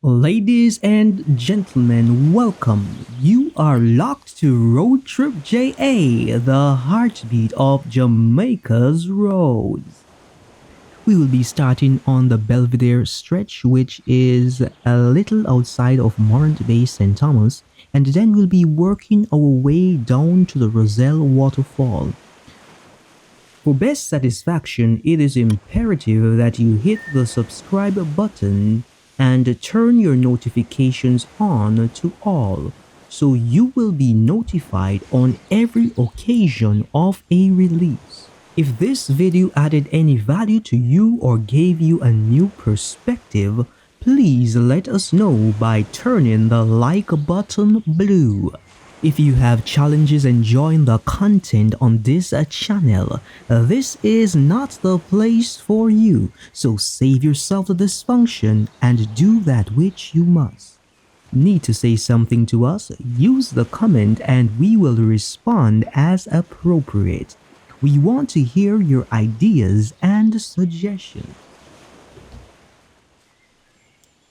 Ladies and gentlemen, welcome. You are locked to RoadTripja, the heartbeat of Jamaica's roads. We will be starting on the Belvedere stretch, which is a little outside of Morant Bay, St. Thomas, and then we'll be working our way down to the Roselle waterfall. For best satisfaction, it is imperative that you hit the subscribe button and turn your notifications on to all, so you will be notified on every occasion of a release. If this video added any value to you or gave you a new perspective, please let us know by turning the like button blue. If you have challenges enjoying the content on this channel, this is not the place for you, so save yourself the dysfunction and do that which you must. Need to say something to us? Use the comment and we will respond as appropriate. We want to hear your ideas and suggestions.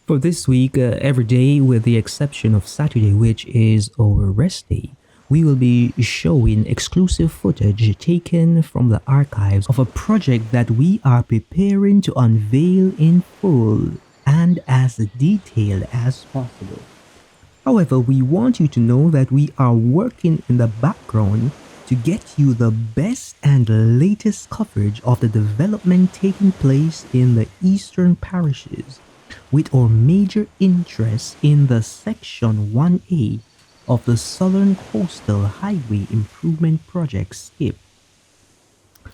For this week, every day with the exception of Saturday, which is our rest day, we will be showing exclusive footage taken from the archives of a project that we are preparing to unveil in full and as detailed as possible. However, we want you to know that we are working in the background to get you the best and latest coverage of the development taking place in the eastern parishes, with our major interest in the Section 1A of the Southern Coastal Highway Improvement Project SCIP.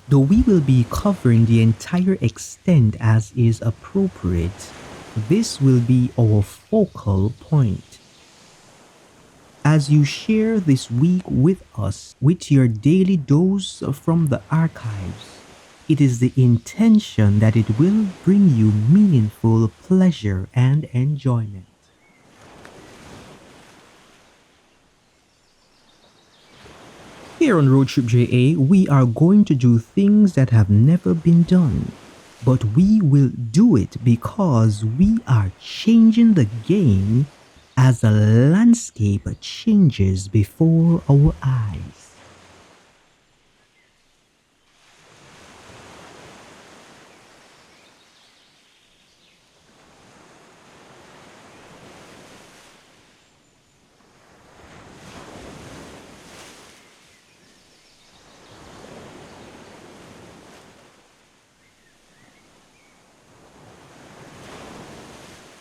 Though we will be covering the entire extent as is appropriate, this will be our focal point. As you share this week with us with your daily dose from the archives, it is the intention that it will bring you meaningful pleasure and enjoyment. Here on RoadTripja, we are going to do things that have never been done, but we will do it because we are changing the game as the landscape changes before our eyes.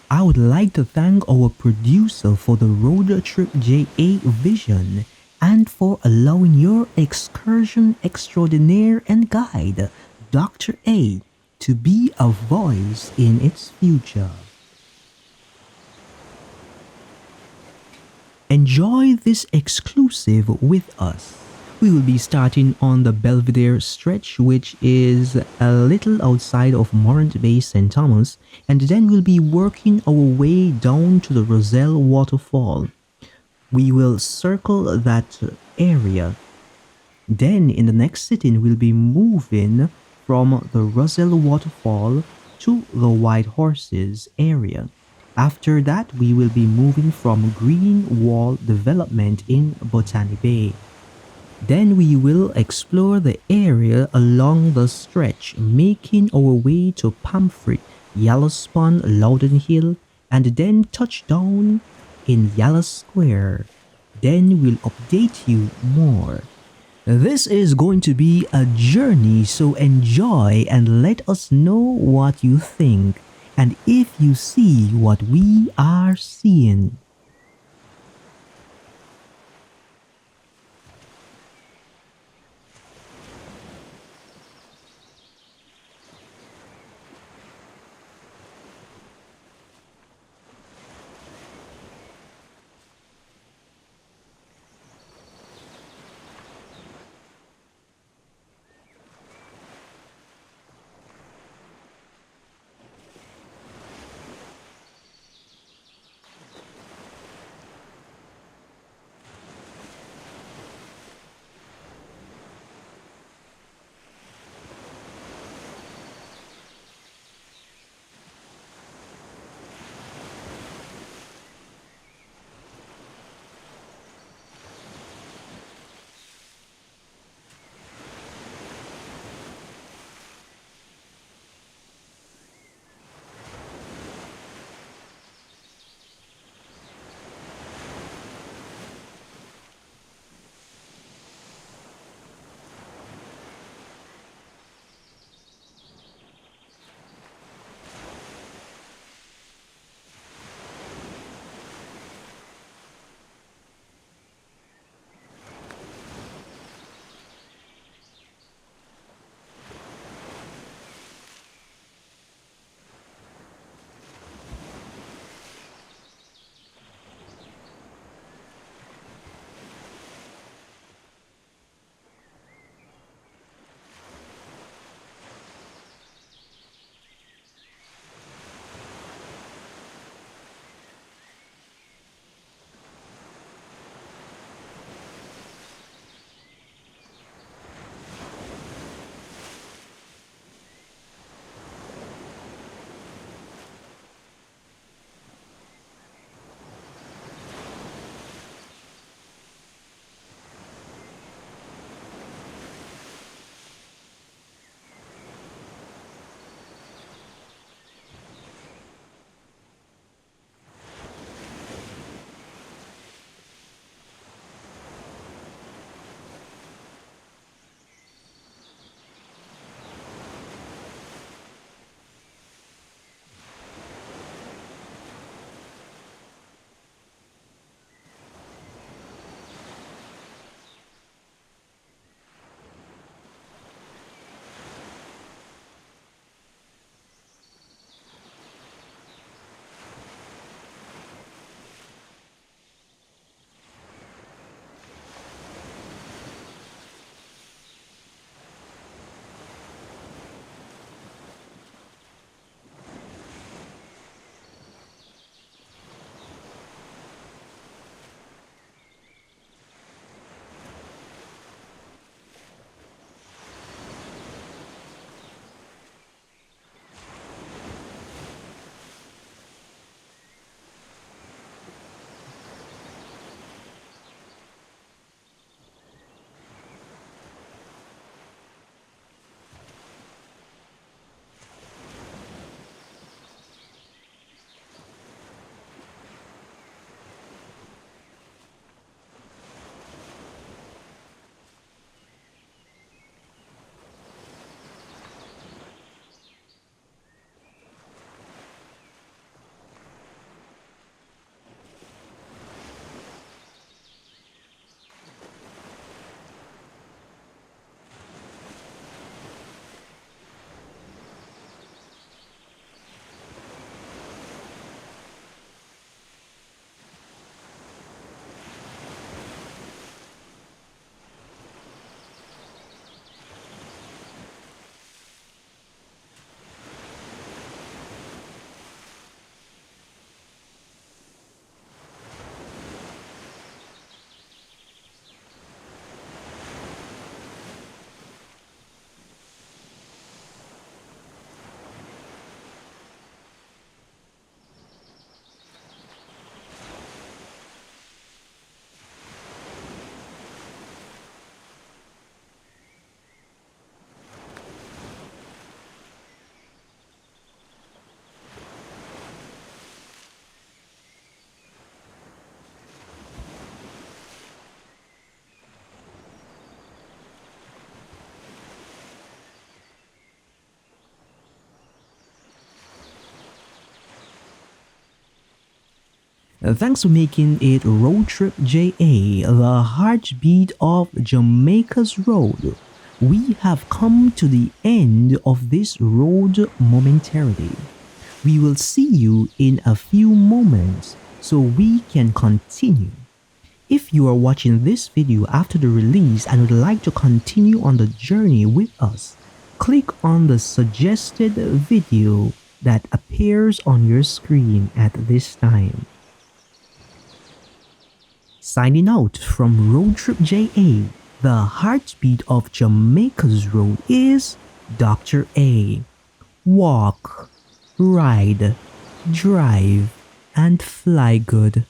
I would like to thank our producer for the RoadTripja vision and for allowing your excursion extraordinaire and guide, Dr. A, to be a voice in its future. Enjoy this exclusive with us. We will be starting on the Belvedere stretch, which is a little outside of Morant Bay, St. Thomas, and then we'll be working our way down to the Roselle waterfall. We will circle that area. Then in the next sitting, we'll be moving from the Roselle waterfall to the White Horses area. After that, we will be moving from Green Wall Development in Botany Bay. Then we will explore the area along the stretch, making our way to Pamphret, Yellowspan, Loudon Hill, and then touch down in Yalla Square. Then we'll update you more. This is going to be a journey, so enjoy and let us know what you think, and if you see what we are seeing. Thanks for making it RoadTripja, the heartbeat of Jamaica's road. We have come to the end of this road momentarily. We will see you in a few moments so we can continue. If you are watching this video after the release and would like to continue on the journey with us, click on the suggested video that appears on your screen at this time. Signing out from RoadTripja, the heartbeat of Jamaica's road is Dr. A. Walk, ride, drive, and fly good.